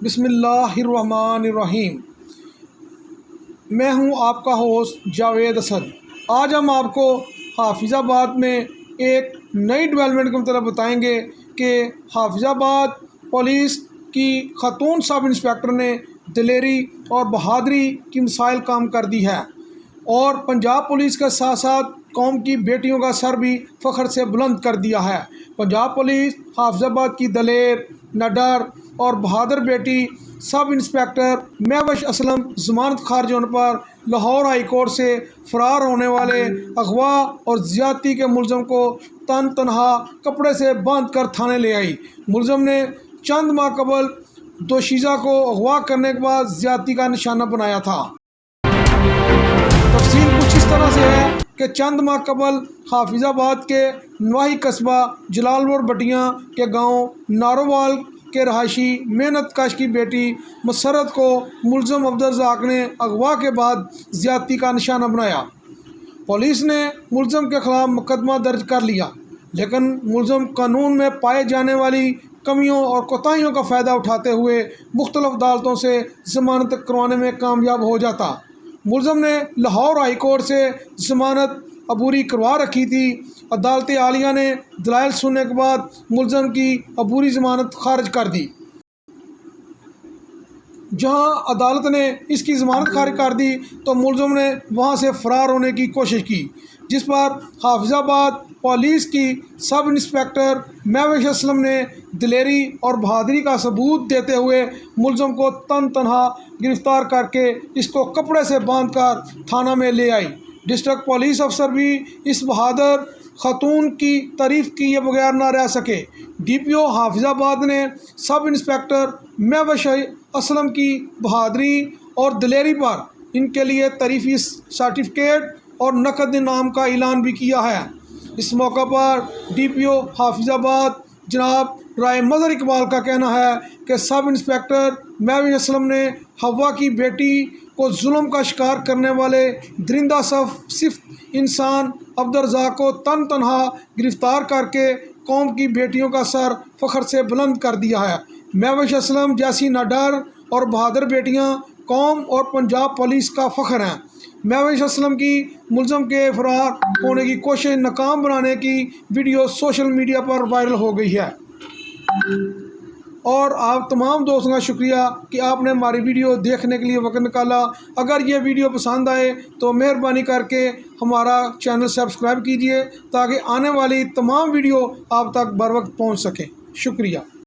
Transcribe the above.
بسم اللہ الرحمن الرحیم۔ میں ہوں آپ کا ہوسٹ جاوید اسد۔ آج ہم آپ کو حافظ آباد میں ایک نئی ڈیولپمنٹ کے متعلق بتائیں گے کہ حافظ آباد پولیس کی خاتون سب انسپیکٹر نے دلیری اور بہادری کی مثال کام کر دی ہے اور پنجاب پولیس کے ساتھ ساتھ قوم کی بیٹیوں کا سر بھی فخر سے بلند کر دیا ہے۔ پنجاب پولیس حافظ آباد کی دلیر، نڈر اور بہادر بیٹی سب انسپیکٹر مہوش اسلم ضمانت خارج ہونے پر لاہور ہائی کورٹ سے فرار ہونے والے اغوا اور زیادتی کے ملزم کو تنہا کپڑے سے باندھ کر تھانے لے آئی۔ ملزم نے چند ماہ قبل دوشیزہ کو اغوا کرنے کے بعد زیادتی کا نشانہ بنایا تھا۔ تفصیل کچھ اس طرح سے ہے کہ چند ماہ قبل حافظ آباد کے نواحی قصبہ جلال پور بٹیاں کے گاؤں نارووال کے رہائشی محنت کش کی بیٹی مسرت کو ملزم عبدالرزاق نے اغوا کے بعد زیادتی کا نشانہ بنایا۔ پولیس نے ملزم کے خلاف مقدمہ درج کر لیا، لیکن ملزم قانون میں پائے جانے والی کمیوں اور کوتاہیوں کا فائدہ اٹھاتے ہوئے مختلف عدالتوں سے ضمانت کروانے میں کامیاب ہو جاتا۔ ملزم نے لاہور ہائی کورٹ سے ضمانت عبوری کروا رکھی تھی۔ عدالت عالیہ نے دلائل سننے کے بعد ملزم کی عبوری ضمانت خارج کر دی۔ جہاں عدالت نے اس کی ضمانت خارج کر دی تو ملزم نے وہاں سے فرار ہونے کی کوشش کی، جس پر حافظ آباد پولیس کی سب انسپیکٹر مہوش اسلم نے دلیری اور بہادری کا ثبوت دیتے ہوئے ملزم کو تنہا گرفتار کر کے اس کو کپڑے سے باندھ کر تھانہ میں لے آئی۔ ڈسٹرکٹ پولیس افسر بھی اس بہادر خاتون کی تعریف کیے بغیر نہ رہ سکے۔ ڈی پی او حافظ آباد نے سب انسپیکٹر مہوش اسلم کی بہادری اور دلیری پر ان کے لیے تعریفی سرٹیفکیٹ اور نقد انعام کا اعلان بھی کیا ہے۔ اس موقع پر ڈی پی او حافظ آباد جناب رائے مظہر اقبال کا کہنا ہے کہ سب انسپیکٹر مہوش اسلم نے ہوا کی بیٹی کو ظلم کا شکار کرنے والے درندہ صفت انسان عبدالرزاق کو تنہا گرفتار کر کے قوم کی بیٹیوں کا سر فخر سے بلند کر دیا ہے۔ مہوش اسلم جیسی نڈر اور بہادر بیٹیاں قوم اور پنجاب پولیس کا فخر ہیں۔ مہوش اسلم کی ملزم کے فرار ہونے کی کوشش ناکام بنانے کی ویڈیو سوشل میڈیا پر وائرل ہو گئی ہے، اور آپ تمام دوستوں کا شکریہ کہ آپ نے ہماری ویڈیو دیکھنے کے لیے وقت نکالا۔ اگر یہ ویڈیو پسند آئے تو مہربانی کر کے ہمارا چینل سبسکرائب کیجیے تاکہ آنے والی تمام ویڈیو آپ تک بر وقت پہنچ سکیں۔ شکریہ۔